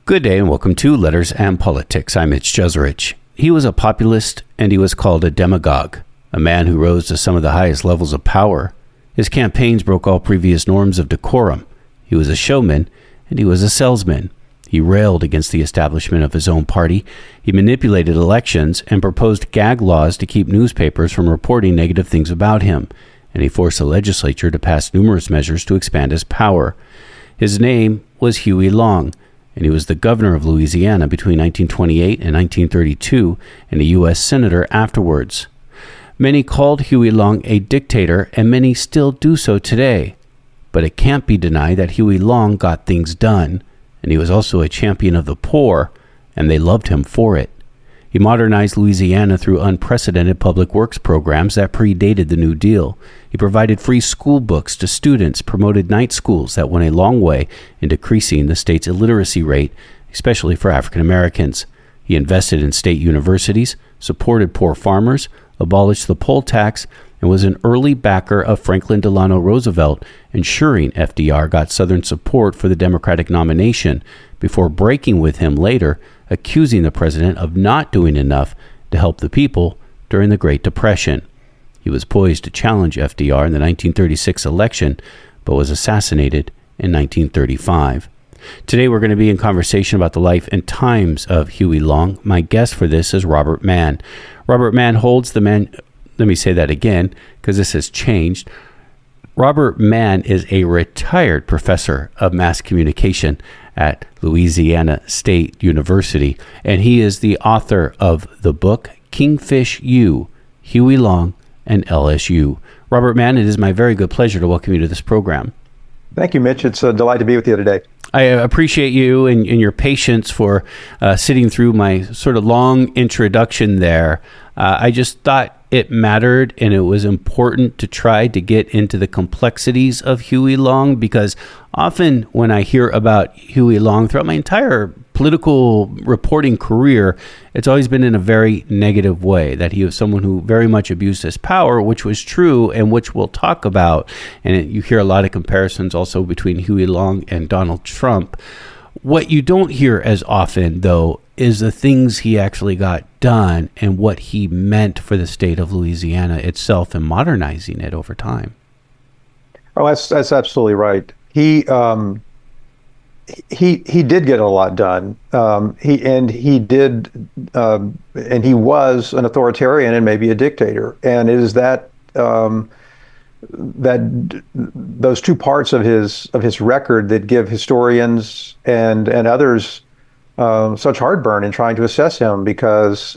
Good day and welcome to Letters and Politics. I'm Mitch Jeserich. He was a populist and he was called a demagogue, a man who rose to some of the highest levels of power. His campaigns broke all previous norms of decorum. He was a showman and he was a salesman. He railed against the establishment of his own party. He manipulated elections and proposed gag laws to keep newspapers from reporting negative things about him. And he forced the legislature to pass numerous measures to expand his power. His name was Huey Long, and he was the governor of Louisiana between 1928 and 1932, and a U.S. senator afterwards. Many called Huey Long a dictator, and many still do so today. But it can't be denied that Huey Long got things done, and he was also a champion of the poor, and they loved him for it. He modernized Louisiana through unprecedented public works programs that predated the New Deal. He provided free school books to students, promoted night schools that went a long way in decreasing the state's illiteracy rate, especially for African Americans. He invested in state universities, supported poor farmers, abolished the poll tax, and was an early backer of Franklin Delano Roosevelt, ensuring FDR got Southern support for the Democratic nomination, before breaking with him later, accusing the president of not doing enough to help the people during the Great Depression. He was poised to challenge FDR in the 1936 election, but was assassinated in 1935. Today we're going to be in conversation about the life and times of Huey Long. My guest for this is Robert Mann. Robert Mann holds the let me say that again, because this has changed. Robert Mann is a retired professor of mass communication at Louisiana State University, and he is the author of the book Kingfish U, Huey Long and LSU. Robert Mann, it is my very good pleasure to welcome you to this program. Thank you, Mitch. It's a delight to be with you today. I appreciate you and your patience for sitting through my sort of long introduction there. I just thought it mattered and it was important to try to get into the complexities of Huey Long, because often when I hear about Huey Long throughout my entire political reporting career, it's always been in a very negative way, that he was someone who very much abused his power, which was true and which we'll talk about. And you hear a lot of comparisons also between Huey Long and Donald Trump. What you don't hear as often, though, is the things he actually got done and what he meant for the state of Louisiana itself and modernizing it over time. Oh, that's absolutely right. He did get a lot done. He was an authoritarian and maybe a dictator. And it is that those two parts of his record that give historians and others such heartburn in trying to assess him, because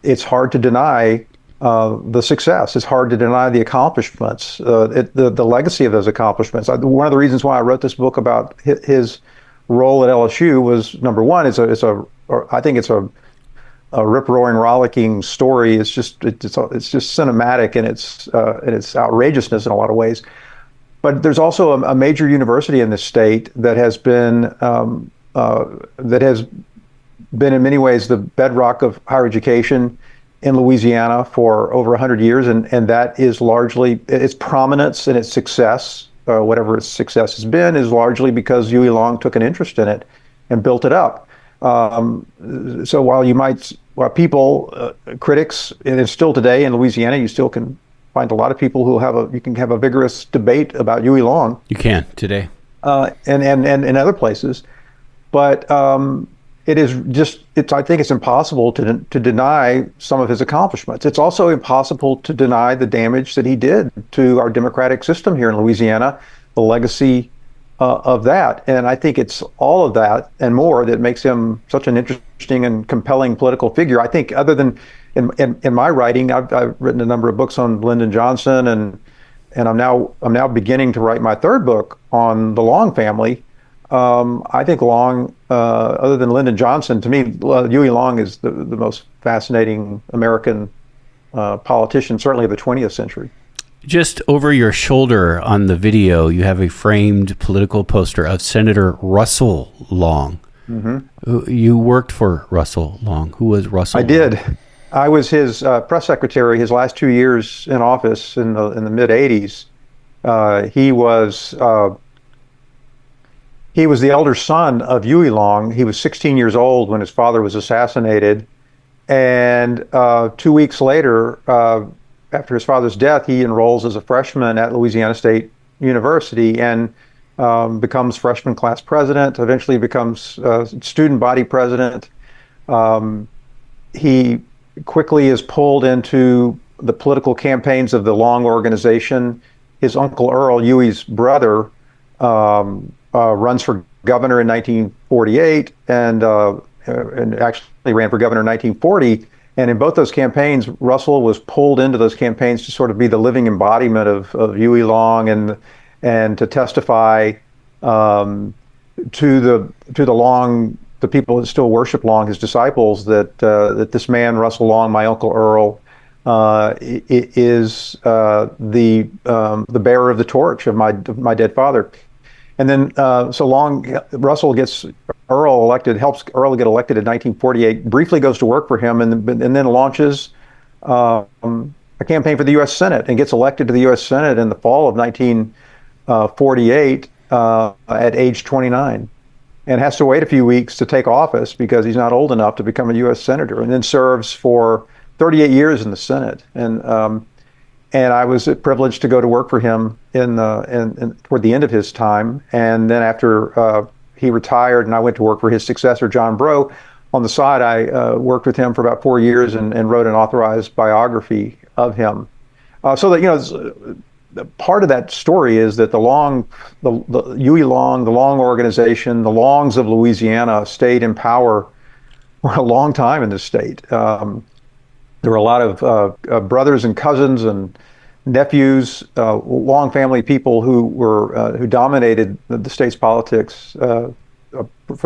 it's hard to deny the success. It's hard to deny the accomplishments, the legacy of those accomplishments. One of the reasons why I wrote this book about his role at LSU was, number one, I think it's a rip-roaring, rollicking story. It's just cinematic in its outrageousness in a lot of ways. But there's also a major university in this state that has been in many ways the bedrock of higher education in Louisiana for over 100 years, and that is largely its prominence and its success, whatever its success has been, is largely because Huey Long took an interest in it and built it up. So while people, critics, and it's still today in Louisiana, you still can find a lot of people who you can have a vigorous debate about Huey Long. You can today, and in other places, but I think it's impossible to deny some of his accomplishments. It's also impossible to deny the damage that he did to our democratic system here in Louisiana, the legacy of that. And I think it's all of that and more that makes him such an interesting and compelling political figure. I think, other than in my writing, I've written a number of books on Lyndon Johnson, and I'm now beginning to write my third book on the Long family. I think Long, other than Lyndon Johnson, to me, Huey Long is the most fascinating American politician, certainly of the 20th century. Just over your shoulder on the video, you have a framed political poster of Senator Russell Long. Mm-hmm. You worked for Russell Long. Who was Russell? I did. I was his press secretary his last 2 years in office in the mid 80s. he was the elder son of Huey Long. He was 16 years old when his father was assassinated. And 2 weeks later, after his father's death, he enrolls as a freshman at Louisiana State University and becomes freshman class president, eventually becomes student body president. He quickly is pulled into the political campaigns of the Long organization. His uncle Earl, Huey's brother, runs for governor in 1948 and actually ran for governor in 1940. And in both those campaigns, Russell was pulled into those campaigns to sort of be the living embodiment of Huey Long and to testify to the people that still worship Long, his disciples, that this man, Russell Long, my uncle Earl, is the bearer of the torch of my dead father. And then Russell gets Earl elected, helps Earl get elected in 1948, briefly goes to work for him, and then launches a campaign for the U.S. Senate and gets elected to the U.S. Senate in the fall of 1948 at age 29. And has to wait a few weeks to take office because he's not old enough to become a U.S. Senator, and then serves for 38 years in the Senate. And I was privileged to go to work for him toward the end of his time. And then after he retired and I went to work for his successor, John Breaux, on the side, I worked with him for about 4 years and wrote an authorized biography of him. So that, part of that story is that the Huey Long, the Long organization, the Longs of Louisiana stayed in power for a long time in this state. There were a lot of brothers and cousins and nephews, Long family people who dominated the state's politics for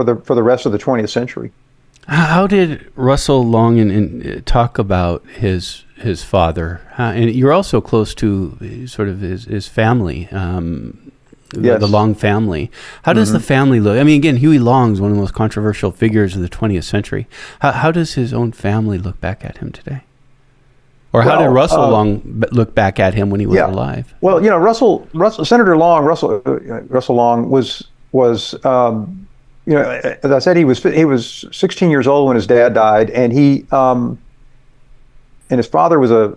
the rest of the 20th century. How did Russell Long talk about his father? And you're also close to sort of his family. Yes. The Long family. How does the family look? I mean, again, Huey Long is one of the most controversial figures of the 20th century. How does his own family look back at him today? Or how did Russell Long look back at him when he was alive? Well, Senator Long, Russell Long was as I said, he was 16 years old when his dad died, and and his father was a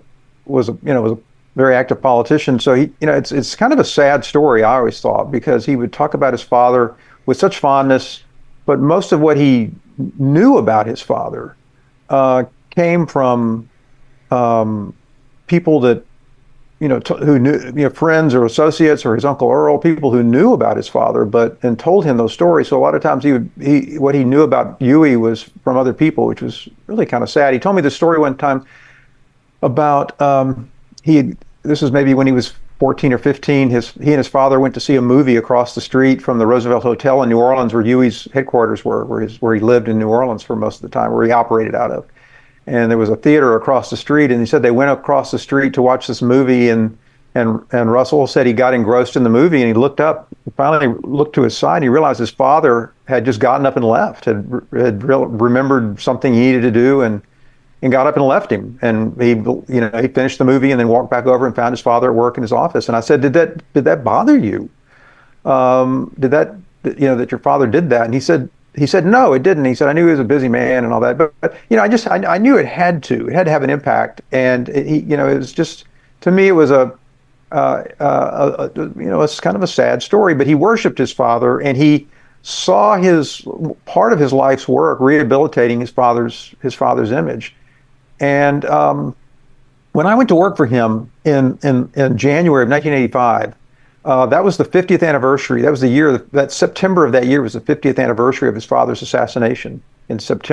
very active politician. So it's kind of a sad story, I always thought, because he would talk about his father with such fondness, but most of what he knew about his father came from people that who knew, friends or associates or his uncle Earl, people who knew about his father, and told him those stories. So a lot of times what he knew about Huey was from other people, which was really kind of sad. He told me this story one time about this was maybe when he was 14 or 15. He and his father went to see a movie across the street from the Roosevelt Hotel in New Orleans, where Huey's headquarters were, where he lived in New Orleans for most of the time, where he operated out of. And there was a theater across the street, and he said they went across the street to watch this movie, and Russell said he got engrossed in the movie, and he looked up, finally looked to his side, and he realized his father had just gotten up and left, had remembered something he needed to do, and got up and left him. And he finished the movie and then walked back over and found his father at work in his office. And I said, did that bother you? That your father did that? And he said, no, it didn't. He said, I knew he was a busy man and all that, but I knew it had to have an impact. And it was just, to me, it was it's kind of a sad story, but he worshiped his father, and he saw part of his life's work rehabilitating his father's image. And when I went to work for him in January of 1985, that was the 50th anniversary. That was the year, that September of that year was the 50th anniversary of his father's assassination shot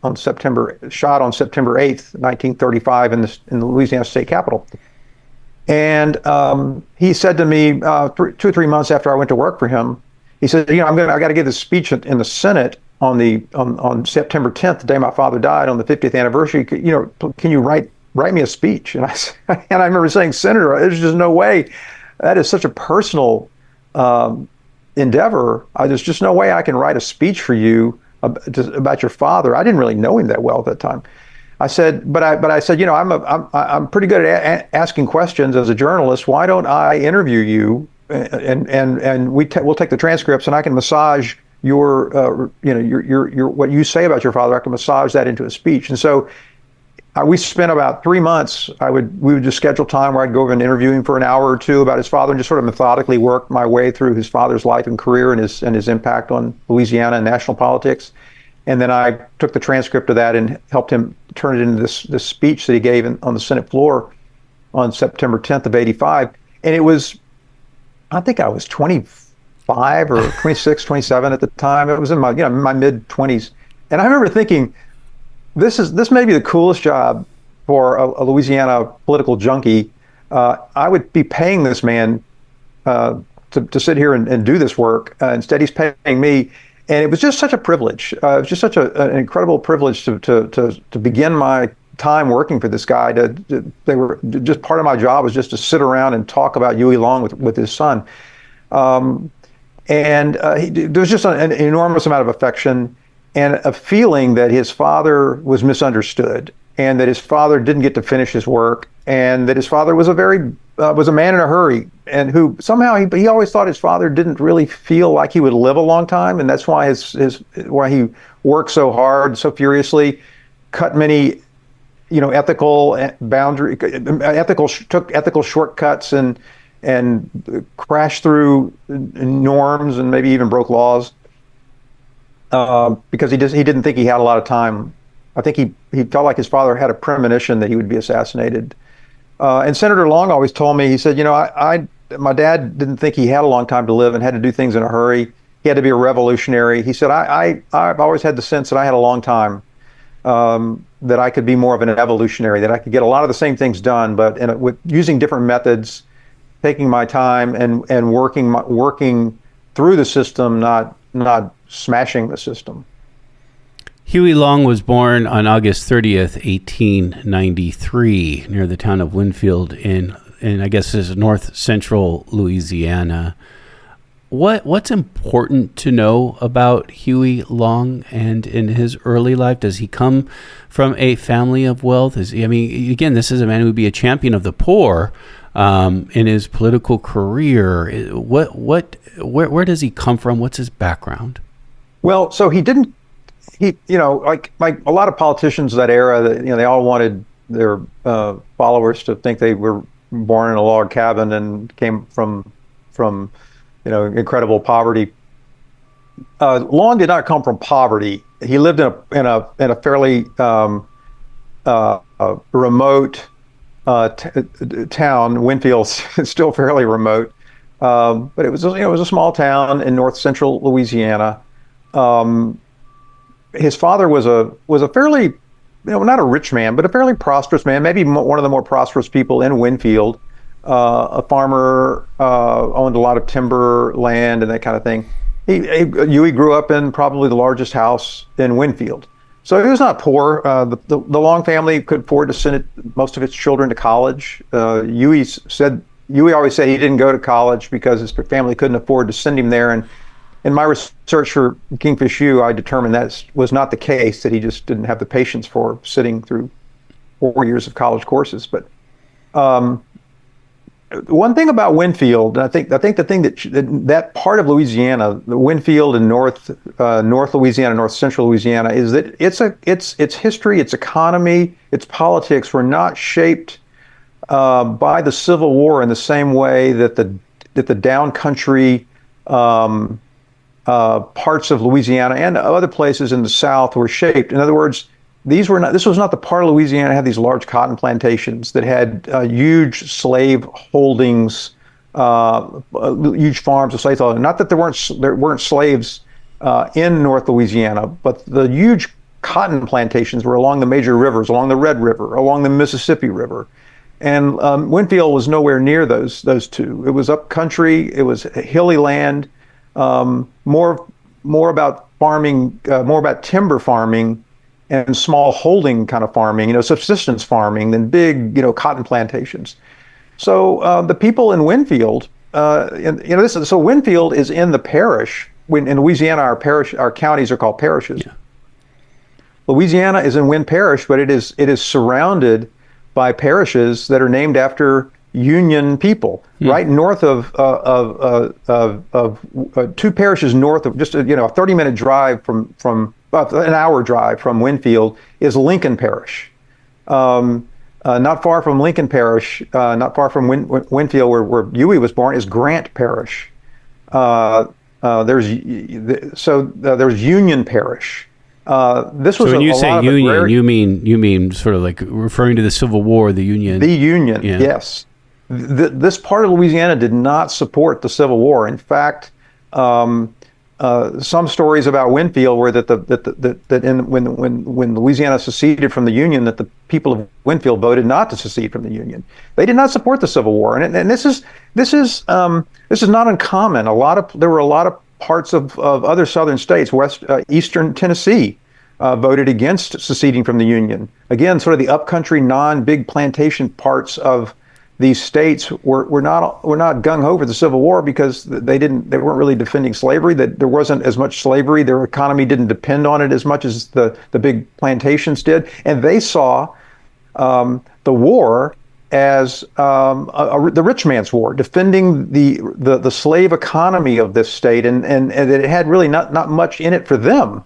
on September 8th, 1935 in the Louisiana State Capitol. And he said to me 2 or 3 months after I went to work for him, he said, I got to give this speech in the Senate on September 10th, the day my father died, on the 50th anniversary. Can you write me a speech? And I remember saying, Senator, there's just no way. That is such a personal endeavor. There's just no way I can write a speech for you about your father. I didn't really know him that well at that time. I said, I'm pretty good at asking questions as a journalist. Why don't I interview you and we'll take the transcripts, and I can massage your what you say about your father. I can massage that into a speech. And so we spent about 3 months. We would just schedule time where I'd go over and interview him for an hour or two about his father, and just sort of methodically work my way through his father's life and career and his impact on Louisiana and national politics. And then I took the transcript of that and helped him turn it into this speech that he gave on the Senate floor on September 10th of '85. And it was, I think I was 25 or 26, 27 at the time. It was in my my mid 20s, and I remember thinking, this may be the coolest job for a Louisiana political junkie. I would be paying this man to sit here and do this work. Instead, he's paying me, and it was just such a privilege. It was just such an incredible privilege to begin my time working for this guy. They were just part of my job was just to sit around and talk about Huey Long with his son. There was just an enormous amount of affection and a feeling that his father was misunderstood, and that his father didn't get to finish his work, and that his father was a man in a hurry, and who somehow he always thought his father didn't really feel like he would live a long time, and that's why why he worked so hard, so furiously, cut many ethical took ethical shortcuts and crashed through norms and maybe even broke laws because he didn't think he had a lot of time. I think he felt like his father had a premonition that he would be assassinated. And Senator Long always told me, he said, my dad didn't think he had a long time to live and had to do things in a hurry. He had to be a revolutionary. He said, I've always had the sense that I had a long time, that I could be more of an evolutionary, that I could get a lot of the same things done, but with using different methods, taking my time and working through the system, not smashing the system. Huey Long was born on August 30th, 1893, near the town of Winfield in I guess is north central Louisiana. What's important to know about Huey Long and in his early life? Does he come from a family of wealth? Again, this is a man who would be a champion of the poor in his political career. Where does he come from? What's his background? Well, so like a lot of politicians of that era, they all wanted their followers to think they were born in a log cabin and came from incredible poverty. Long did not come from poverty. He lived in a fairly remote town. Winfield's still fairly remote, but it was a small town in north central Louisiana. His father was a fairly, not a rich man, but a fairly prosperous man, maybe one of the more prosperous people in Winfield. A farmer, owned a lot of timber land and that kind of thing. Huey grew up in probably the largest house in Winfield. So he was not poor. The Long family could afford to send most of its children to college. Huey always said he didn't go to college because his family couldn't afford to send him there. And in my research for Kingfish U, I determined that was not the case, that he just didn't have the patience for sitting through 4 years of college courses. But one thing about Winfield, I think the thing that part of Louisiana, the Winfield and North Louisiana, North Central Louisiana, is that its history, its economy, its politics were not shaped by the Civil War in the same way that the downcountry parts of Louisiana and other places in the South were shaped. In other words, this was not the part of Louisiana that had these large cotton plantations that had huge slave holdings, huge farms of slaves. Not that there weren't slaves in North Louisiana, but the huge cotton plantations were along the major rivers, along the Red River, along the Mississippi River. And Winfield was nowhere near those two. It was up country. It was hilly land. More about farming, more about timber farming and small holding kind of farming, subsistence farming, than big, cotton plantations. So the people in Winfield, so Winfield is in the parish. In Louisiana, our counties are called parishes. Yeah. Louisiana is in Wynn Parish, but it is surrounded by parishes that are named after Union people, right north of two parishes north of just a 30-minute drive from an hour drive from Winfield is Lincoln Parish. Not far from Lincoln Parish, not far from Winfield, where Huey was born, is Grant Parish. There's Union Parish. This was so when you say Union, you mean sort of like referring to the Civil War, the Union. The Union, yeah. Yes. This part of Louisiana did not support the Civil War. In fact, some stories about Winfield were that when Louisiana seceded from the Union, that the people of Winfield voted not to secede from the Union. They did not support the Civil War, and this is not uncommon. There were a lot of parts of other southern states, eastern Tennessee, voted against seceding from the Union. Again, sort of the upcountry, non-big plantation parts of these states were not gung-ho for the Civil War because they weren't really defending slavery. That there wasn't as much slavery. Their economy didn't depend on it as much as the big plantations did, and they saw the war as the rich man's war, defending the slave economy of this state, and it had really not much in it for them.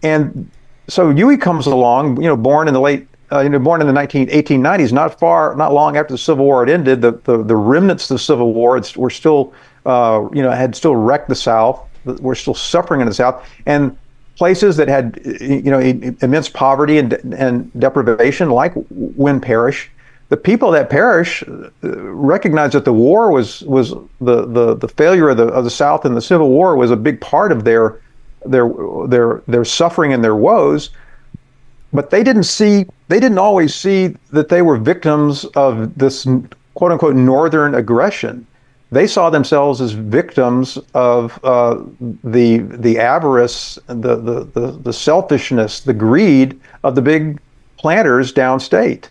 And so Huey comes along, born in the 1890s, not long after the Civil War had ended. The remnants of the Civil War were still, had still wrecked the South. Were still suffering in the South, and places that had, immense poverty and deprivation, like Wynn Parish. The people of that parish recognized that the war was the failure of the South in the Civil War was a big part of their suffering and their woes. But they didn't always see that they were victims of this quote unquote northern aggression. They saw themselves as victims of the avarice, the selfishness, the greed of the big planters downstate.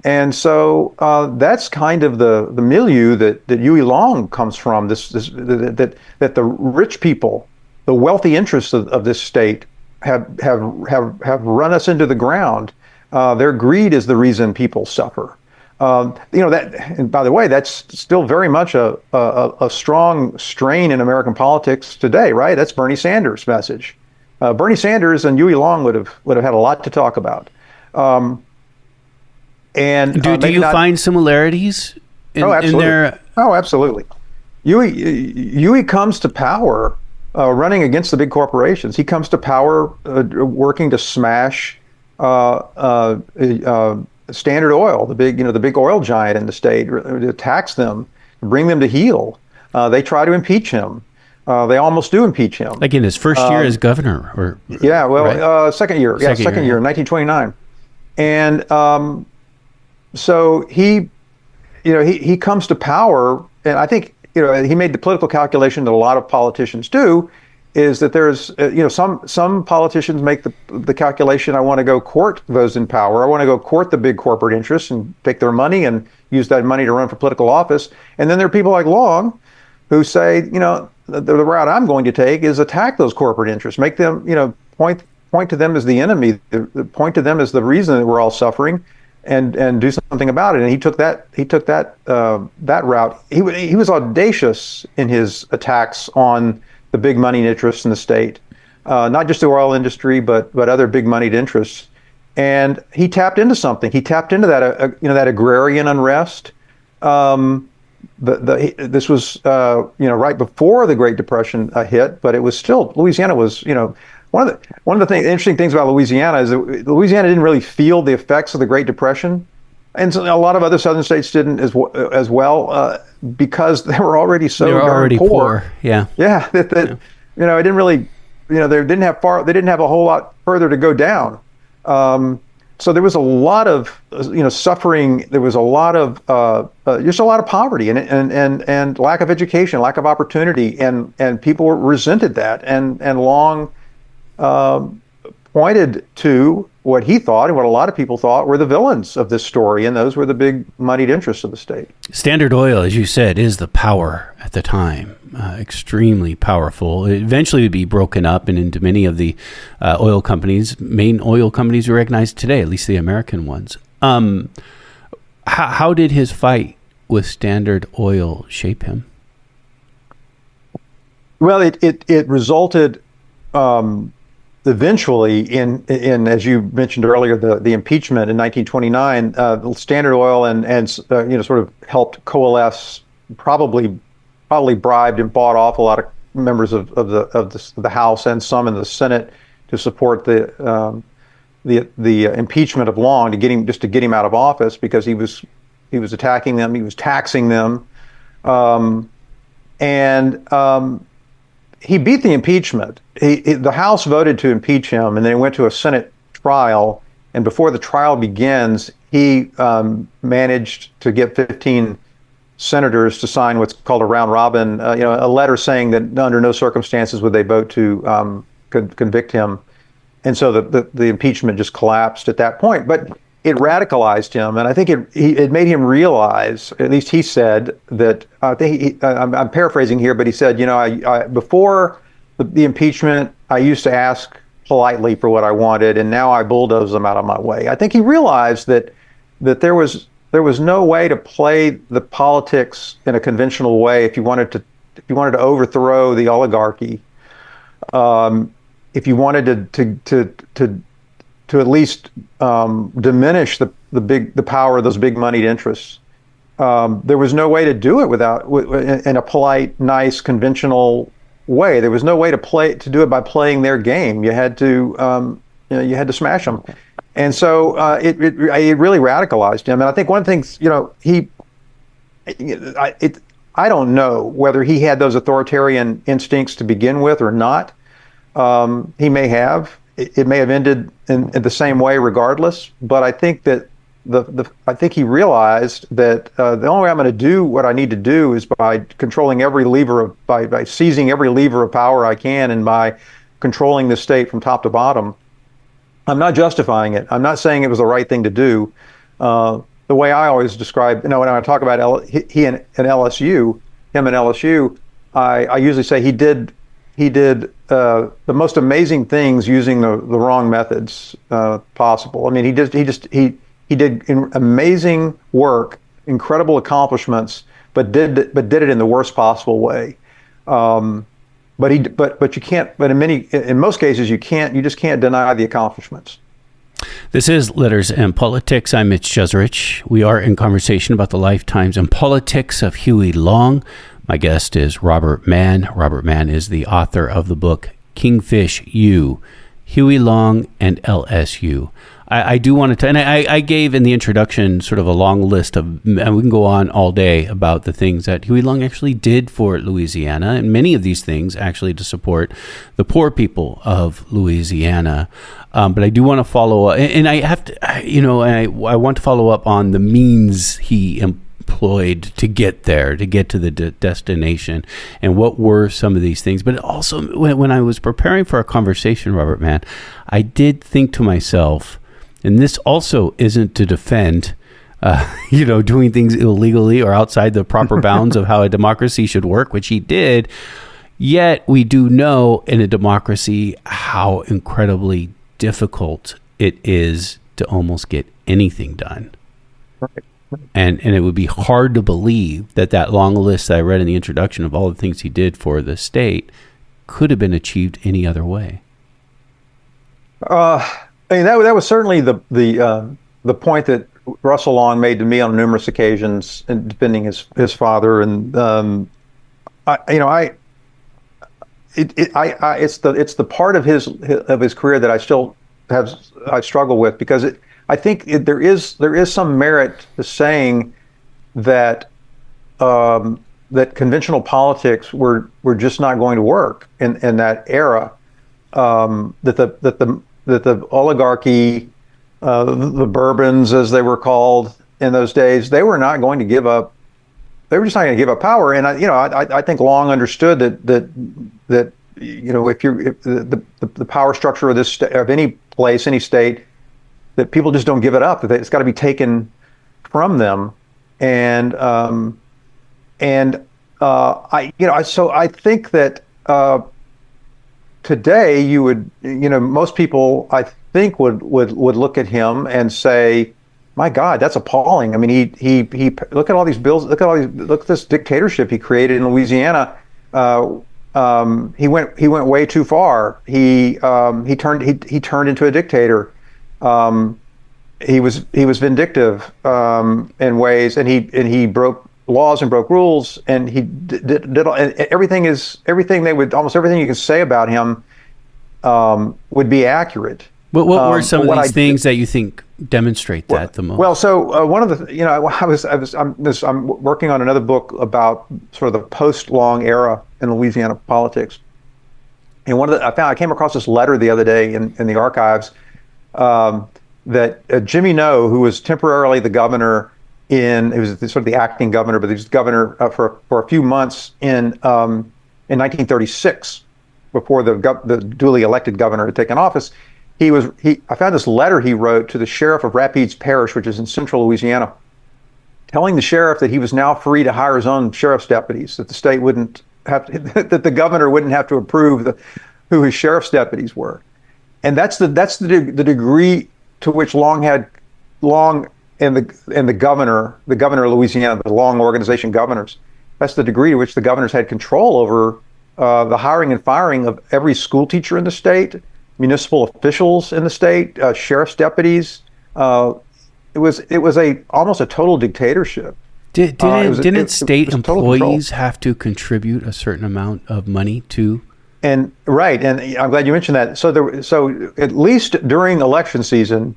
And so that's kind of the milieu that Huey Long comes from. That the rich people, the wealthy interests of this state, have run us into the ground. Their greed is the reason people suffer. That. And by the way, that's still very much a strong strain in American politics today, right? That's Bernie Sanders' message. Bernie Sanders and Huey Long would have had a lot to talk about. And do you find similarities in their? Oh, absolutely. Huey comes to power running against the big corporations. He comes to power working to smash Standard Oil, the big oil giant in the state, to tax them, bring them to heel. They try to impeach him. They almost do impeach him. Like in his first year as governor, right? Second year, second year, 1929, and so he comes to power, and I think he made the political calculation that a lot of politicians do, is that there's some politicians make the calculation, I want to go court those in power, I want to go court the big corporate interests and take their money and use that money to run for political office, and then there are people like Long who say, the route I'm going to take is attack those corporate interests, make them, point to them as the enemy, point to them as the reason that we're all suffering, and do something about it. And he took that route. He was audacious in his attacks on the big moneyed interests in the state, not just the oil industry, but other big moneyed interests. And he tapped into something. He tapped into that that agrarian unrest. This was right before the Great Depression hit, but it was still, Louisiana was one of the interesting things about Louisiana is that Louisiana didn't really feel the effects of the Great Depression, and so a lot of other southern states didn't as well because they were already poor. Yeah. It didn't really, they didn't have a whole lot further to go down. So there was a lot of suffering. There was a lot of just a lot of poverty and lack of education, lack of opportunity, and people resented that. And Long pointed to what he thought and what a lot of people thought were the villains of this story, and those were the big moneyed interests of the state. Standard Oil, as you said, is the power at the time, extremely powerful. It eventually would be broken up and into many of the oil companies, main oil companies we recognize today, at least the American ones. How did his fight with Standard Oil shape him? Well, it resulted eventually in, as you mentioned earlier, the impeachment in 1929. Standard Oil and sort of helped coalesce, probably bribed and bought off a lot of members of the House and some in the Senate to support the impeachment of Long, to get him out of office, because he was attacking them, he was taxing them, and he beat the impeachment. The House voted to impeach him, and then it went to a Senate trial. And before the trial begins, he managed to get 15 senators to sign what's called a round robin, a letter saying that under no circumstances would they vote to convict him. And so the impeachment just collapsed at that point. But it radicalized him, and I think it made him realize, at least he said, that I'm paraphrasing here, but he said, I before the impeachment, I used to ask politely for what I wanted, and now I bulldoze them out of my way. I think he realized that there was no way to play the politics in a conventional way if you wanted to overthrow the oligarchy. If you wanted to at least diminish the power of those big moneyed interests, there was no way to do it in a polite, nice, conventional way. There was no way to do it by playing their game. You had to smash them, and so it really radicalized him. And I think one of the things, I don't know whether he had those authoritarian instincts to begin with or not. He may have. It may have ended in the same way regardless, but I think that I think he realized that the only way I'm going to do what I need to do is by controlling by seizing every lever of power I can, and by controlling the state from top to bottom. I'm not justifying it. I'm not saying it was the right thing to do. The way I always describe, when I talk about him and LSU, I usually say he did the most amazing things using the wrong methods possible. I mean, he did amazing work, incredible accomplishments, but did it in the worst possible way. But you can't. But in most cases, you just can't deny the accomplishments. This is Letters and Politics. I'm Mitch Jeserich. We are in conversation about the lifetimes and politics of Huey Long. My guest is Robert Mann. Robert Mann is the author of the book Kingfish U, Huey Long and LSU. I do want to, and I gave in the introduction sort of a long list of, and we can go on all day about the things that Huey Long actually did for Louisiana, and many of these things actually to support the poor people of Louisiana. But I do want to follow up, and I have to, I want to follow up on the means he employed to get there, to get to the destination, and what were some of these things. But also, when I was preparing for our conversation, Robert Mann, I did think to myself, and this also isn't to defend, doing things illegally or outside the proper bounds of how a democracy should work, which he did. Yet we do know in a democracy how incredibly difficult it is to almost get anything done. Right. And it would be hard to believe that long list that I read in the introduction of all the things he did for the state could have been achieved any other way. That was certainly the point that Russell Long made to me on numerous occasions in defending his father, and it's the part of his career that I struggle with, because I think there is some merit to saying that that conventional politics were just not going to work in that era. That the oligarchy, the Bourbons, as they were called in those days, they were not going to give up. They were just not going to give up power. And I think Long understood that if the power structure of any place, any state, that people just don't give it up. That it's got to be taken from them. And I think that today most people, I think, would look at him and say, my God, that's appalling. I mean, he look at all these bills, look at this dictatorship he created in Louisiana. He went way too far. He turned into a dictator. He was vindictive in ways, and he broke laws and broke rules, and he did everything almost everything you can say about him would be accurate. What were some of these things that you think demonstrate that the most? Well, so one of the, I'm working on another book about sort of the post-Long era in Louisiana politics, and I came across this letter the other day in the archives that Jimmy Noe, who was temporarily the governor he was sort of the acting governor, but he was governor for a few months in 1936, before the duly elected governor had taken office. I found this letter he wrote to the sheriff of Rapides Parish, which is in central Louisiana, telling the sheriff that he was now free to hire his own sheriff's deputies, that the state wouldn't have to, that the governor wouldn't have to approve who his sheriff's deputies were. And that's the degree to which Long and the governor of Louisiana, the Long organization governors, that's the degree to which the governors had control over the hiring and firing of every school teacher in the state, municipal officials in the state, sheriff's deputies. It was almost a total dictatorship. Didn't state employees have to contribute a certain amount of money to? And I'm glad you mentioned that. So at least during election season,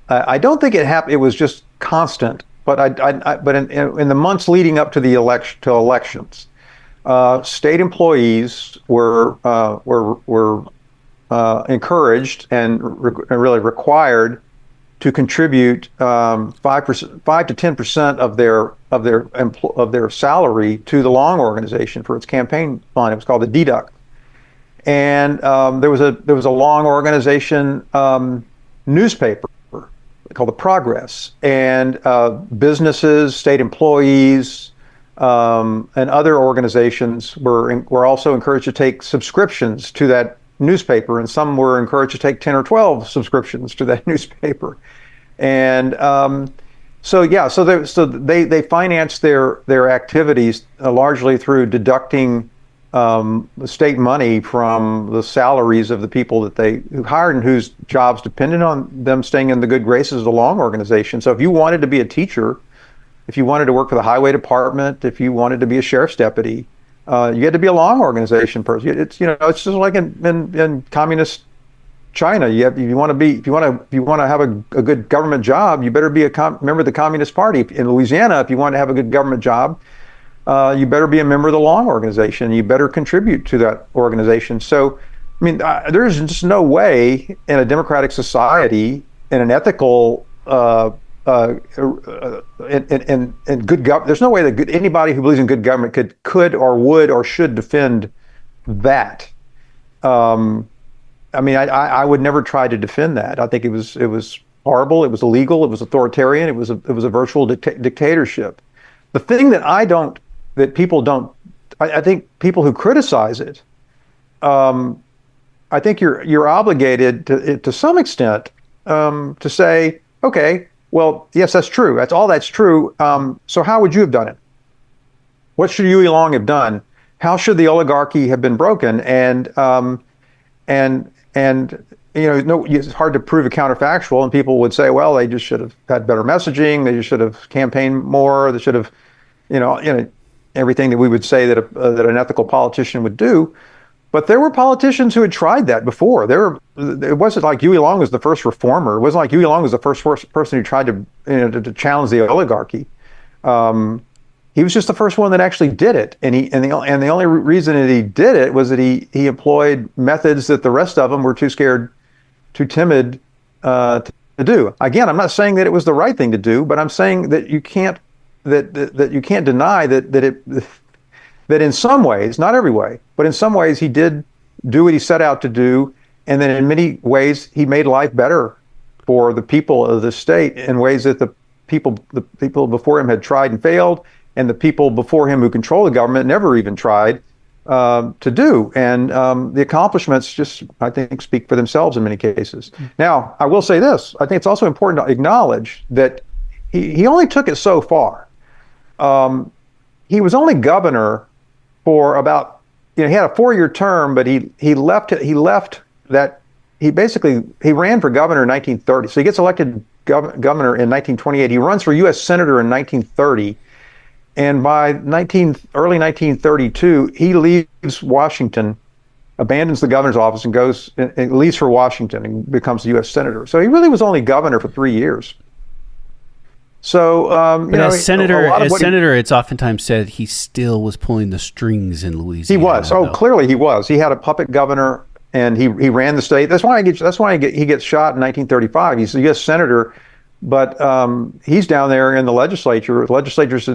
I don't think it happened. It was just constant. But in the months leading up to the elections, state employees were encouraged and really required to contribute 5 to 10% of their salary to the Long organization for its campaign fund. It was called the deduct, and there was a Long organization newspaper called the Progress, and businesses, state employees, and other organizations were also encouraged to take subscriptions to that newspaper, and some were encouraged to take 10 or 12 subscriptions to that newspaper. And so they financed their activities largely through deducting state money from the salaries of the people that who hired and whose jobs depended on them staying in the good graces of the Long organization. So if you wanted to be a teacher, if you wanted to work for the highway department, if you wanted to be a sheriff's deputy, you had to be a Long organization person. It's just like in communist China. If you want to have a good government job, you better be a member of the Communist Party. In Louisiana, if you want to have a good government job, you better be a member of the Long organization. You better contribute to that organization. So, I mean, there's just no way in a democratic society, in an ethical and good government, there's no way that anybody who believes in good government could or would or should defend that. I mean, I would never try to defend that. I think it was horrible. It was illegal. It was authoritarian. It was a virtual dictatorship. The thing that people don't, I think people who criticize it, I think you're obligated to some extent to say, okay, well, yes, that's true. That's true. So how would you have done it? What should Huey Long have done? How should the oligarchy have been broken? And it's hard to prove a counterfactual, and people would say, well, they just should have had better messaging. They just should have campaigned more. They should have, everything that we would say that an ethical politician would do. But there were politicians who had tried that before. It wasn't like Huey Long was the first reformer. It wasn't like Huey Long was the first person who tried to challenge the oligarchy. He was just the first one that actually did it, and the only reason that he did it was that he employed methods that the rest of them were too scared, too timid to do. Again, I'm not saying that it was the right thing to do, but I'm saying that you can't deny that in some ways, not every way, but in some ways he did do what he set out to do, and then in many ways he made life better for the people of the state in ways that the people before him had tried and failed, and the people before him who control the government never even tried to do. And the accomplishments just, I think, speak for themselves in many cases. Now, I will say this. I think it's also important to acknowledge that he only took it so far. He was only governor for about, he had a 4-year term, but he left that. He ran for governor in 1930. So he gets elected governor in 1928. He runs for U.S. senator in 1930. And by early 1932, he leaves Washington, abandons the governor's office, and leaves for Washington and becomes a U.S. senator. So he really was only governor for 3 years. So, as senator, it's oftentimes said he still was pulling the strings in Louisiana. He was. Oh, clearly he was. He had a puppet governor, and he ran the state. That's why he gets shot in 1935. He's a U.S. senator, but he's down there in the legislature.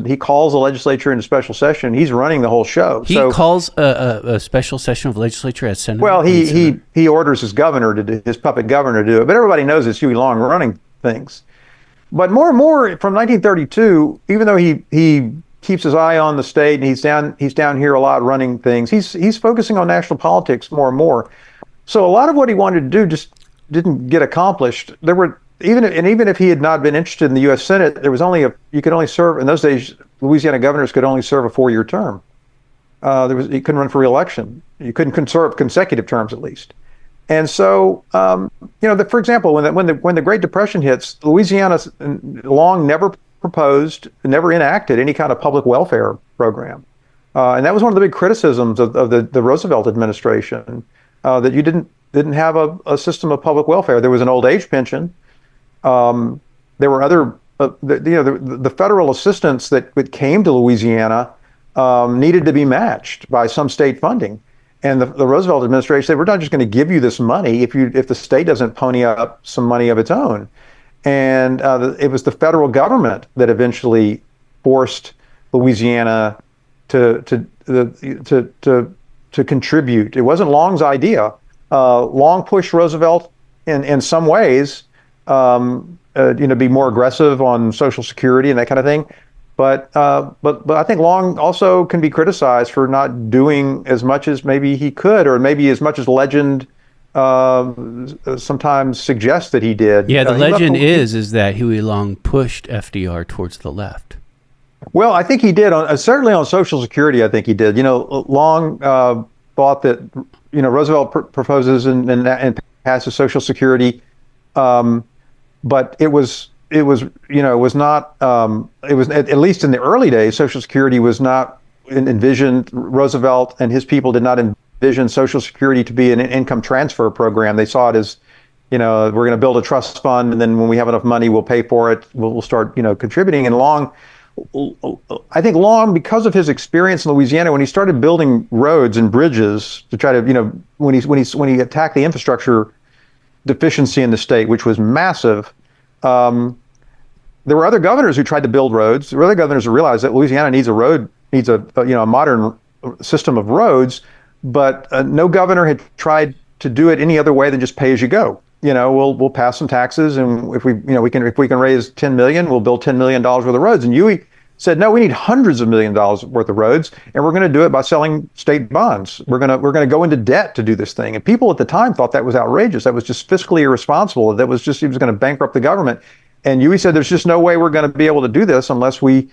He calls the legislature into special session. He's running the whole show. He calls a special session of legislature as senator. Well, he orders his puppet governor to do it. But everybody knows it's Huey Long running things. But more and more from 1932, even though he keeps his eye on the state and he's down here a lot running things, he's focusing on national politics more and more. So a lot of what he wanted to do just didn't get accomplished. Even if he had not been interested in the U.S. Senate, you could only serve in those days. Louisiana governors could only serve a 4-year term. You couldn't run for re-election. You couldn't serve consecutive terms at least. And so, for example, when the Great Depression hits, Louisiana long never never enacted any kind of public welfare program, and that was one of the big criticisms of the Roosevelt administration, that you didn't have a system of public welfare. There was an old age pension. There were other, the federal assistance that came to Louisiana needed to be matched by some state funding. And the Roosevelt administration said, we're not just going to give you this money if the state doesn't pony up some money of its own. And it was the federal government that eventually forced Louisiana to contribute. It wasn't Long's idea. Long pushed Roosevelt in some ways, be more aggressive on Social Security and that kind of thing. But I think Long also can be criticized for not doing as much as maybe he could, or maybe as much as legend sometimes suggests that he did. Yeah, the legend is that Huey Long pushed FDR towards the left. Well, I think he did. Certainly on Social Security, I think he did. Long thought that Roosevelt proposes and passes Social Security, but it was not, at least in the early days, Social Security was not envisioned. Roosevelt and his people did not envision Social Security to be an income transfer program. They saw it as, we're going to build a trust fund, and then when we have enough money, we'll pay for it. We'll start, contributing. And I think Long, because of his experience in Louisiana, when he started building roads and bridges to try to, when he attacked the infrastructure deficiency in the state, which was massive, there were other governors who tried to build roads. There were other governors who realized that Louisiana needs a modern system of roads, but no governor had tried to do it any other way than just pay as you go. We'll pass some taxes, and if we can raise $10 million, we'll build $10 million worth of roads. And Huey said, no, we need hundreds of $millions worth of roads, and we're going to do it by selling state bonds. We're going to go into debt to do this thing. And people at the time thought that was outrageous. That was just fiscally irresponsible. He was going to bankrupt the government. And Huey said, there's just no way we're going to be able to do this unless we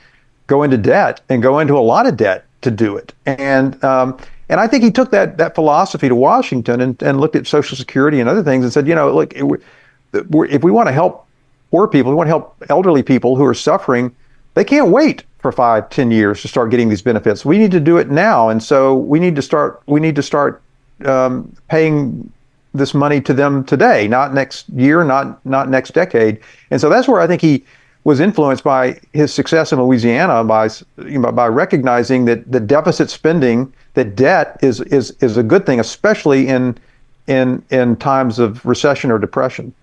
go into debt, and go into a lot of debt to do it. And I think he took that philosophy to Washington and looked at Social Security and other things and said, look, if we want to help poor people, we want to help elderly people who are suffering, they can't wait for 5-10 years to start getting these benefits. We need to do it now. And so we need to start paying this money to them today, not next year, not next decade. And so that's where I think he was influenced by his success in Louisiana, by recognizing that the deficit spending, that debt is a good thing, especially in times of recession or depression.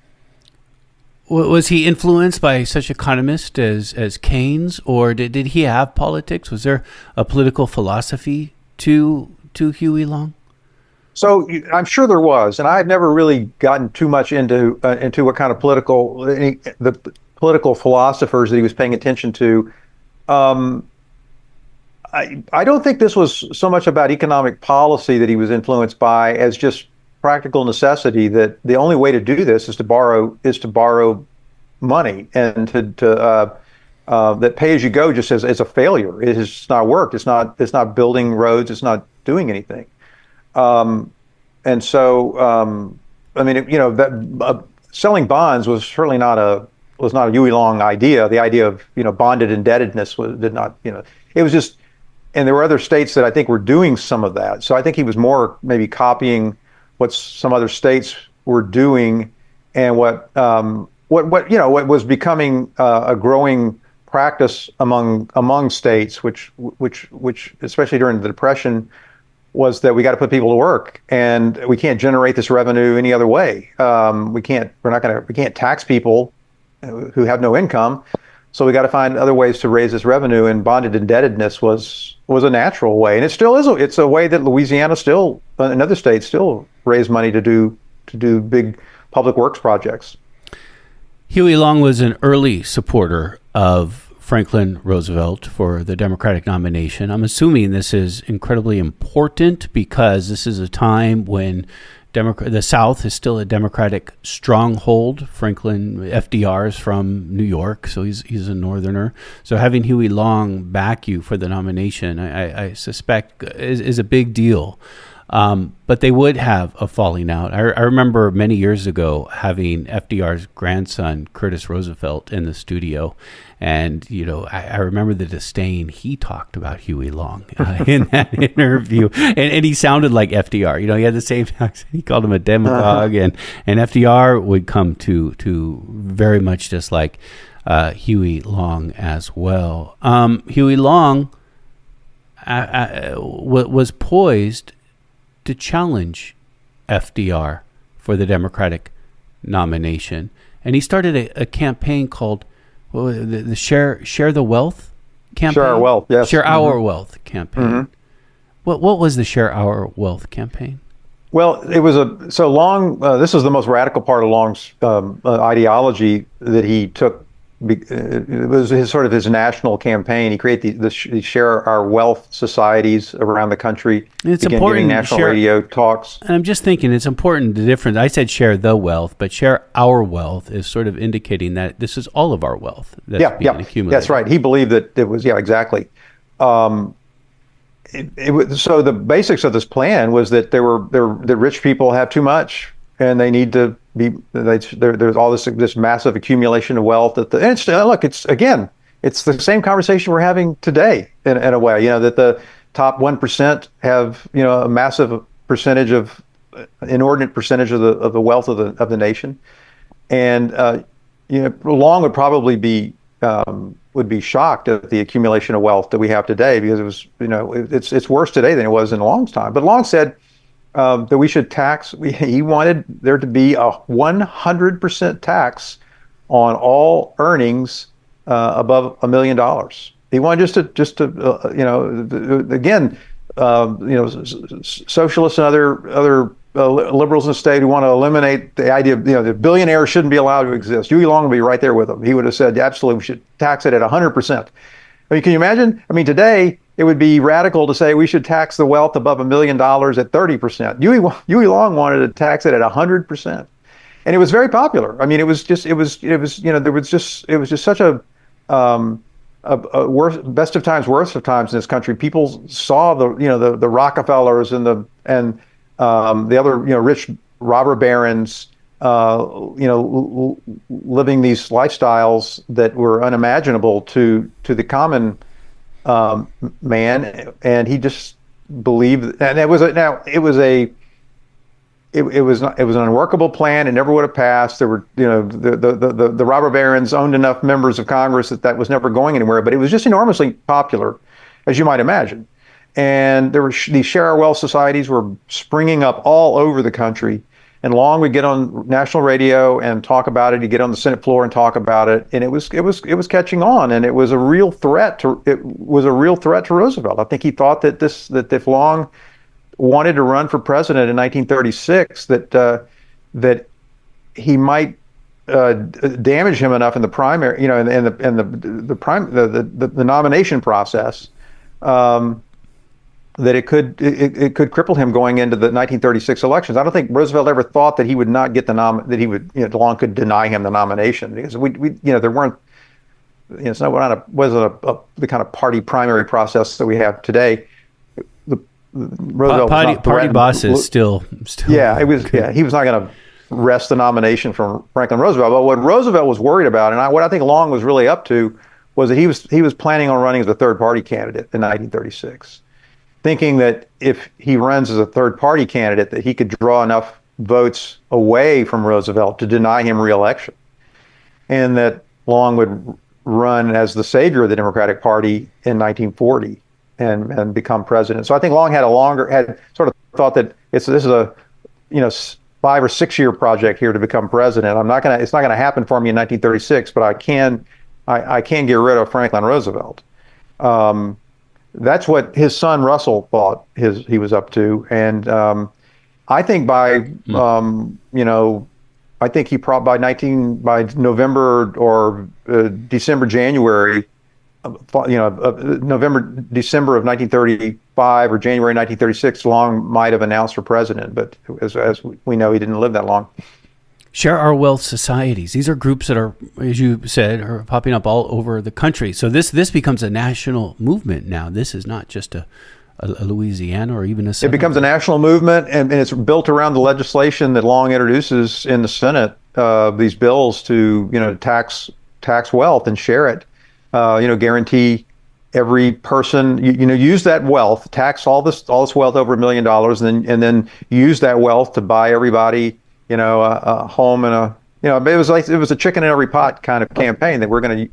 Was he influenced by such economists as Keynes, or did he have politics? Was there a political philosophy to Huey Long? So I'm sure there was, and I've never really gotten too much into what kind of the political philosophers that he was paying attention to. I don't think this was so much about economic policy that he was influenced by as just practical necessity, that the only way to do this is to borrow money and to that pay-as-you-go just is a failure. It has just not worked. It's not building roads. It's not doing anything. And so, I mean, that selling bonds was certainly not a Huey Long idea. The idea of bonded indebtedness did not. It was just, and there were other states that I think were doing some of that. So I think he was more maybe copying what some other states were doing, and what was becoming a growing practice among states, which especially during the Depression, was that we got to put people to work, and we can't generate this revenue any other way. We can't tax people who have no income, so we got to find other ways to raise this revenue. And bonded indebtedness was a natural way, and it still is. It's a way that Louisiana still and other states still raise money to do big public works projects. Huey Long was an early supporter of Franklin Roosevelt for the Democratic nomination. I'm assuming this is incredibly important because this is a time when the South is still a Democratic stronghold. FDR is from New York, so he's a Northerner. So having Huey Long back you for the nomination, I suspect, is a big deal. But they would have a falling out. I remember many years ago having FDR's grandson, Curtis Roosevelt, in the studio. And, I remember the disdain he talked about Huey Long in that interview. And he sounded like FDR. He had the same accent. He called him a demagogue. And FDR would come to very much just like Huey Long as well. Huey Long was poised to challenge FDR for the Democratic nomination. And he started a campaign called the Share the Wealth campaign. Share Our Wealth, yes. Share Our Wealth campaign. Mm-hmm. What was the Share Our Wealth campaign? Well, it was Long. This is the most radical part of Long's ideology that he took. It was his national campaign. He created the Share Our Wealth societies around the country. And it's important giving national radio talks. And I'm just thinking it's important, the difference. I said share the wealth, but share our wealth is sort of indicating that this is all of our wealth that's being accumulated. That's right. He believed that it was, exactly. So the basics of this plan was that the rich people have too much, and they need to be. There's all this massive accumulation of wealth. It's the same conversation we're having today in a way. That the top 1% have a massive percentage of inordinate percentage of the wealth of the nation, and Long would probably be shocked at the accumulation of wealth that we have today, because it was it's worse today than it was in Long's time. But Long said that we should tax. He wanted there to be a 100% tax on all earnings above $1 million. He wanted socialists and other liberals in the state who want to eliminate the idea of the billionaires shouldn't be allowed to exist. Huey Long would be right there with them. He would have said, absolutely, we should tax it at 100%. I mean, can you imagine? I mean, today it would be radical to say we should tax the wealth above $1 million at 30%. Huey Long wanted to tax it at 100%, and it was very popular. I mean, it was just such a best of times, worst of times in this country. People saw the Rockefellers and the other rich robber barons living these lifestyles that were unimaginable to the common man, and he just believed. And it was an unworkable plan. It never would have passed. There were the robber barons owned enough members of Congress that was never going anywhere. But it was just enormously popular, as you might imagine. And there were these Share Our Wealth societies were springing up all over the country. And Long would get on national radio and talk about it. He'd get on the Senate floor and talk about it, and it was catching on, and it was a real threat to Roosevelt. I think he thought that if Long wanted to run for president in 1936, that he might damage him enough in the primary, in the nomination process. That it could cripple him going into the 1936 elections. I don't think Roosevelt ever thought that he would not get Long could deny him the nomination, because there weren't it's not wasn't the kind of party primary process that we have today. Roosevelt party bosses still. Yeah, it was. Yeah, he was not going to wrest the nomination from Franklin Roosevelt. But what Roosevelt was worried about, and what I think Long was really up to, was that he was planning on running as a third party candidate in 1936, thinking that if he runs as a third party candidate, that he could draw enough votes away from Roosevelt to deny him re-election, and that Long would run as the savior of the Democratic Party in 1940 and become president. So I think Long had sort of thought that this is a 5 or 6 year project here to become president. It's not gonna happen for me in 1936, but I can get rid of Franklin Roosevelt. That's what his son Russell thought he was up to, and I think by I think he by November or December, January, November, December of 1935 or January 1936, Long might have announced for president, but as we know, he didn't live that long. Share Our Wealth societies. These are groups that are, as you said, are popping up all over the country. So this becomes a national movement now. This is not just a Louisiana or even a Southern. It becomes a national movement, and it's built around the legislation that Long introduces in the Senate, these bills to tax wealth and share it. Guarantee every person, use that wealth, tax all this wealth over $1 million, and then use that wealth to buy everybody, a home and it was a chicken in every pot kind of campaign that we're going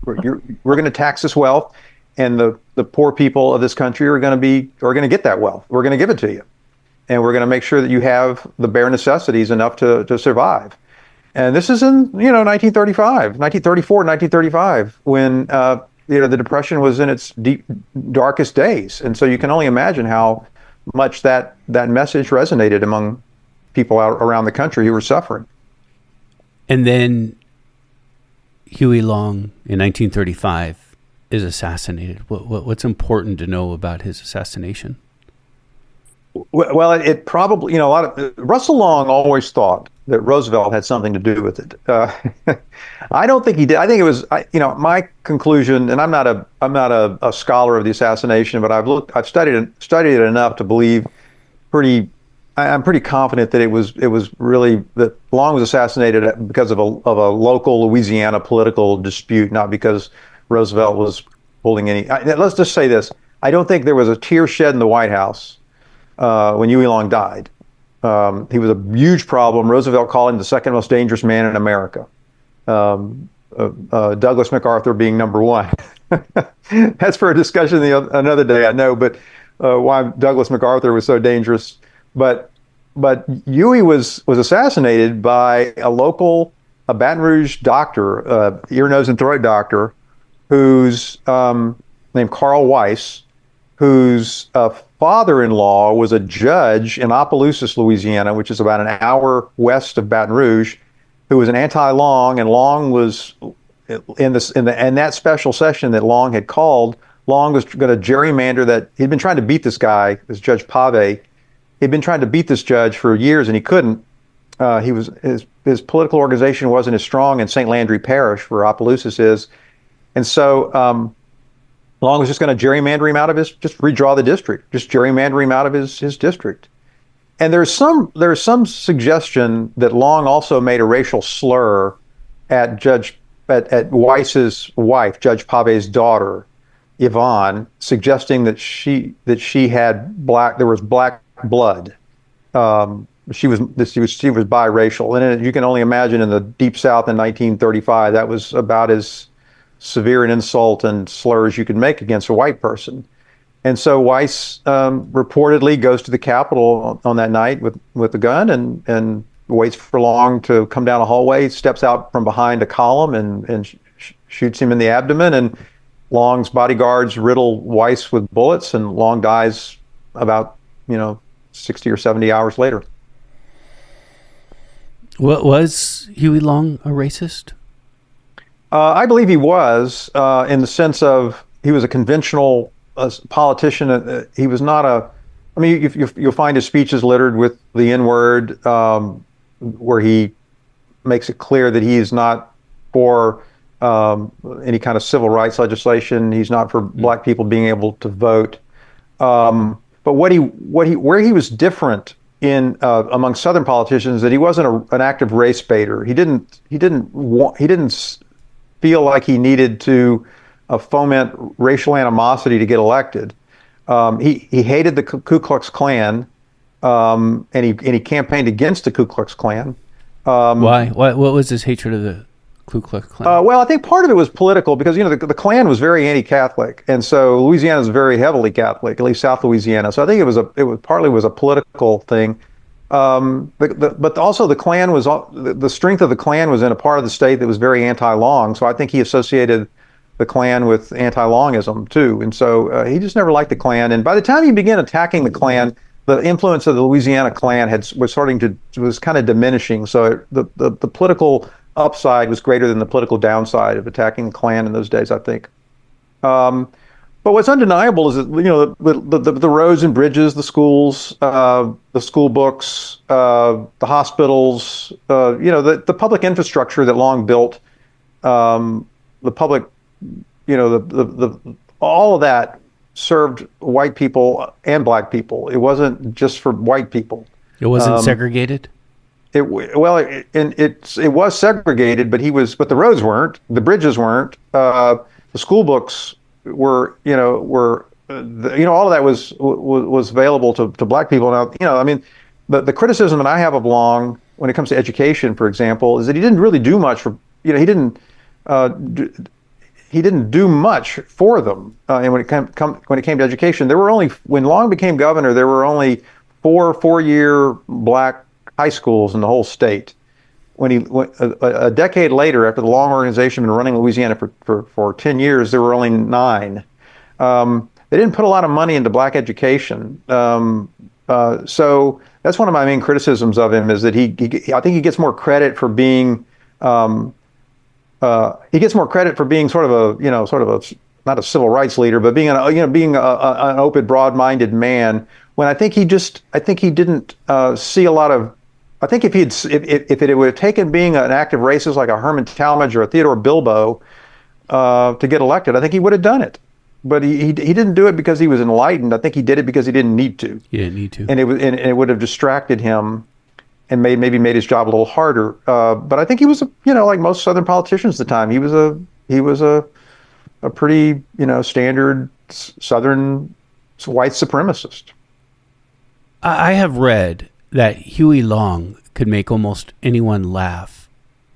to tax this wealth, and the poor people of this country are going to get that wealth. We're going to give it to you, and we're going to make sure that you have the bare necessities enough to survive. And this is in 1934, 1935, when the Depression was in its darkest days, and so you can only imagine how much that message resonated among people out around the country who were suffering. And then Huey Long in 1935 is assassinated. What's important to know about his assassination? Well, it probably, Russell Long always thought that Roosevelt had something to do with it. I don't think he did. I think it was, my conclusion, and I'm not a scholar of the assassination, but I've studied it enough to believe I'm pretty confident that it was really that Long was assassinated because of a local Louisiana political dispute, not because Roosevelt was holding any. Let's just say this: I don't think there was a tear shed in the White House when Huey Long died. He was a huge problem. Roosevelt called him the second most dangerous man in America. Douglas MacArthur being number one. That's for a discussion another day, I know, but why Douglas MacArthur was so dangerous. But Huey was assassinated by a local Baton Rouge doctor, ear, nose, and throat doctor, who's named Carl Weiss, whose father-in-law was a judge in Opelousas, Louisiana, which is about an hour west of Baton Rouge, who was an anti-Long, and Long was in that special session that Long had called. Long was going to gerrymander that. He'd been trying to beat this guy, this Judge Pave. He'd been trying to beat this judge for years, and he couldn't. His political organization wasn't as strong in St. Landry Parish, where Opelousas is, and so Long was just going to gerrymander him out of just redraw the district, just gerrymander him out of his district. And there's some suggestion that Long also made a racial slur at Weiss's wife, Judge Pave's daughter, Yvonne, suggesting that she had there was black blood. She was biracial, and you can only imagine in the Deep South in 1935 that was about as severe an insult and slur as you could make against a white person. And so Weiss reportedly goes to the Capitol on that night with a gun and waits for Long to come down a hallway, steps out from behind a column and shoots him in the abdomen, and Long's bodyguards riddle Weiss with bullets, and Long dies about 60 or 70 hours later. Was Huey Long a racist? I believe he was, in the sense of he was a conventional politician. He was not you'll find his speeches littered with the N-word, where he makes it clear that he is not for any kind of civil rights legislation. He's not for black people being able to vote. But where he was different in among Southern politicians, that he wasn't an active race baiter. He didn't feel like he needed to foment racial animosity to get elected. He hated the Ku Klux Klan, and he campaigned against the Ku Klux Klan. Why? What was his hatred of the Ku Klux Klan? Well, I think part of it was political because the Klan was very anti-Catholic, and so Louisiana is very heavily Catholic, at least South Louisiana. So I think it was partly a political thing. But also the Klan was the strength of the Klan was in a part of the state that was very anti-Long. So I think he associated the Klan with anti-Longism too, and so he just never liked the Klan. And by the time he began attacking the Klan, the influence of the Louisiana Klan was kind of diminishing. So the political upside was greater than the political downside of attacking the Klan in those days, I think. But what's undeniable is that the roads and bridges, the schools, the school books, the hospitals, the public infrastructure that Long built, the public, all of that served white people and black people. It wasn't just for white people. It wasn't segregated? It was segregated, but the roads weren't, the bridges weren't, the school books were all of that was available to black people. Now, I mean, the criticism that I have of Long when it comes to education, for example, is that he didn't really do much for, he didn't do much for them. And when it came to education, when Long became governor, there were only four-year black high schools in the whole state. A decade later, after the Long organization had been running Louisiana for 10 years, there were only 9. They didn't put a lot of money into black education. So that's one of my main criticisms of him, is that I think he gets more credit for being sort of a not a civil rights leader, but being an open, broad-minded man. When I think he didn't see a lot of. I think if it would have taken being an active racist like a Herman Talmadge or a Theodore Bilbo to get elected, I think he would have done it. But he didn't do it because he was enlightened. I think he did it because he didn't need to. He didn't need to. And it would have distracted him and maybe made his job a little harder. But I think he was like most Southern politicians at the time, he was a pretty standard Southern white supremacist. I have read that Huey Long could make almost anyone laugh.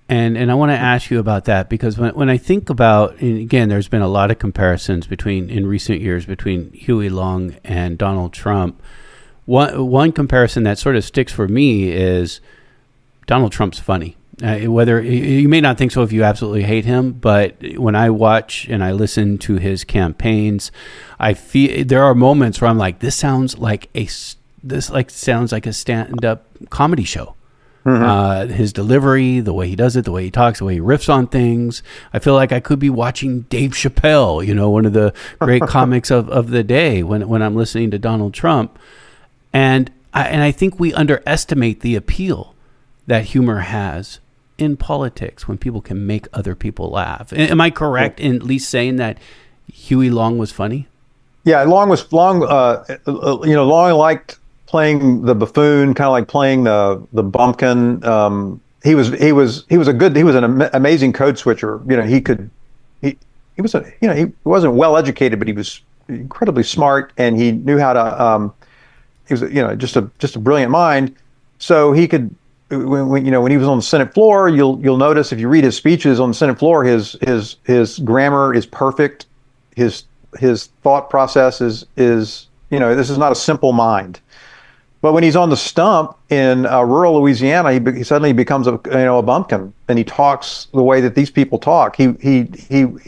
And I want to ask you about that, because when I think about, and again, there's been a lot of comparisons in recent years between Huey Long and Donald Trump. One comparison that sort of sticks for me is Donald Trump's funny. Whether you may not think so if you absolutely hate him, but when I watch and I listen to his campaigns, I feel there are moments where I'm like, this sounds like a stand-up comedy show. Mm-hmm. His delivery, the way he does it, the way he talks, the way he riffs on things. I feel like I could be watching Dave Chappelle, one of the great comics of the day when I'm listening to Donald Trump. And I think we underestimate the appeal that humor has in politics when people can make other people laugh. Am I correct in at least saying that Huey Long was funny? Yeah, Long liked playing the buffoon, kind of like playing the bumpkin. He was an amazing code switcher. He wasn't well educated, but he was incredibly smart, and he knew how to. He was just a brilliant mind. So he could, when he was on the Senate floor, you'll notice if you read his speeches on the Senate floor, his grammar is perfect. His thought process is this is not a simple mind. But when he's on the stump in rural Louisiana, he suddenly becomes a bumpkin, and he talks the way that these people talk. He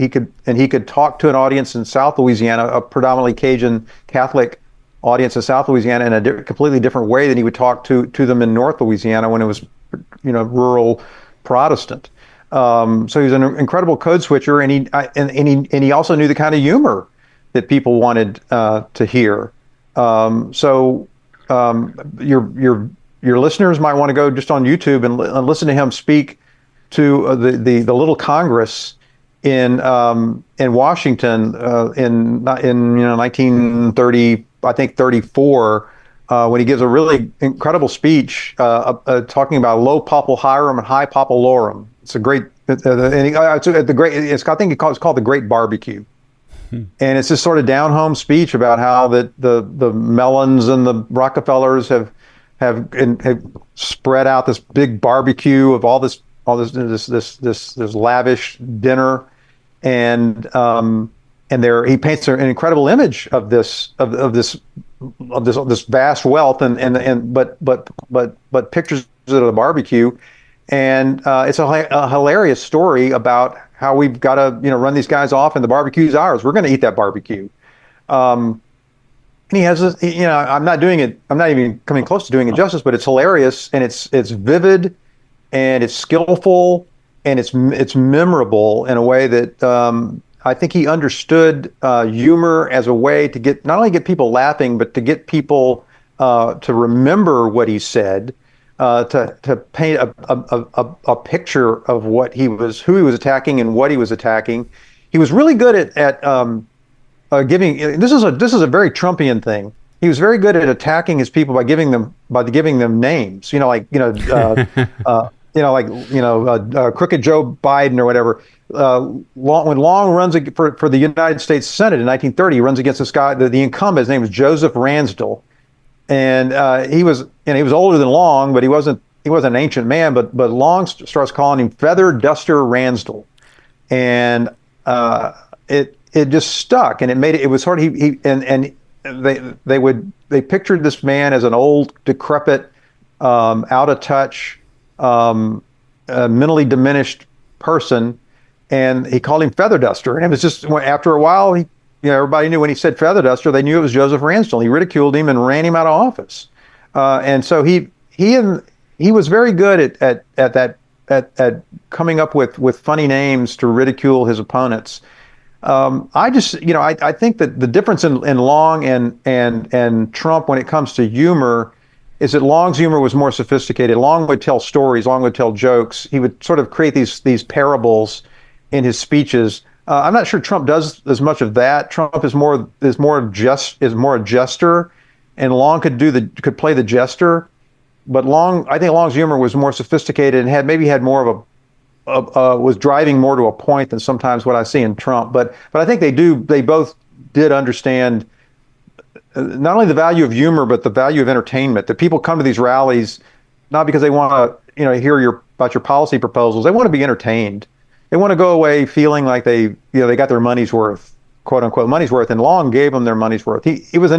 could talk to an audience in South Louisiana, a predominantly Cajun Catholic audience in South Louisiana, in a completely different way than he would talk to them in North Louisiana when it was rural Protestant. So he was an incredible code switcher, and he also knew the kind of humor that people wanted to hear. Your listeners might want to go just on YouTube and listen to him speak to the little Congress in Washington in 1930, I think 34, when he gives a really incredible speech talking about low papal hirum and high papalorum. It's a great, it's I think it's called the Great Barbecue. And it's this sort of down home speech about how the Mellons and the Rockefellers have spread out this big barbecue of all this lavish dinner, and he paints an incredible image of this vast wealth, but pictures it of the barbecue, and it's a hilarious story about how we've got to run these guys off, and the barbecue's ours. We're going to eat that barbecue. And he has this, I'm not even coming close to doing it justice, but it's hilarious, and it's vivid, and it's skillful, and it's memorable in a way that I think he understood humor as a way to not only get people laughing, but to get people to remember what he said, to paint a picture of who he was attacking and what he was attacking. He was really good at giving. This is a very Trumpian thing. He was very good at attacking his people by giving them names. Crooked Joe Biden or whatever. When Long runs for the United States Senate in 1930, he runs against this guy. The incumbent, his name was Joseph Ransdell, and he was older than Long, but he wasn't an ancient man. But Long starts calling him Feather Duster Ransdell, and it just stuck, and it was sort of they pictured this man as an old, decrepit, out of touch, mentally diminished person, and he called him Feather Duster. And it was just, after a while, everybody knew when he said Feather Duster, they knew it was Joseph Ransdell. He ridiculed him and ran him out of office. And so he was very good at coming up with funny names to ridicule his opponents. I think that the difference in Long and Trump when it comes to humor is that Long's humor was more sophisticated. Long would tell stories. Long would tell jokes. He would sort of create these parables in his speeches. I'm not sure Trump does as much of that. Trump is more a jester, and Long could play the jester. But I think Long's humor was more sophisticated and had more of was driving more to a point than sometimes what I see in Trump. But I think they both did understand not only the value of humor, but the value of entertainment. That people come to these rallies not because they want to hear about your policy proposals. They want to be entertained. They want to go away feeling like they got their money's worth, quote unquote money's worth. And Long gave them their money's worth. It was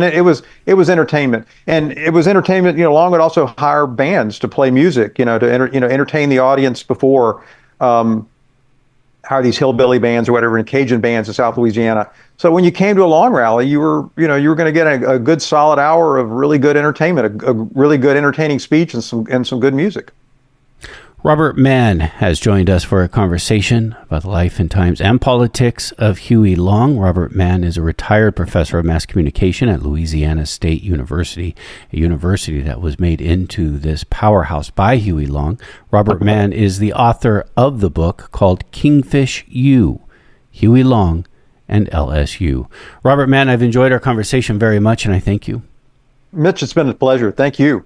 entertainment, and it was entertainment. Long would also hire bands to play music, to entertain the audience before. Hire these hillbilly bands or whatever, and Cajun bands in South Louisiana. So when you came to a Long rally, you were going to get a good solid hour of really good entertainment, a really good entertaining speech, and some good music. Robert Mann has joined us for a conversation about the life and times and politics of Huey Long. Robert Mann is a retired professor of mass communication at Louisiana State University, a university that was made into this powerhouse by Huey Long. Robert Mann is the author of the book called Kingfish U, Huey Long and LSU. Robert Mann, I've enjoyed our conversation very much, and I thank you. Mitch, it's been a pleasure. Thank you.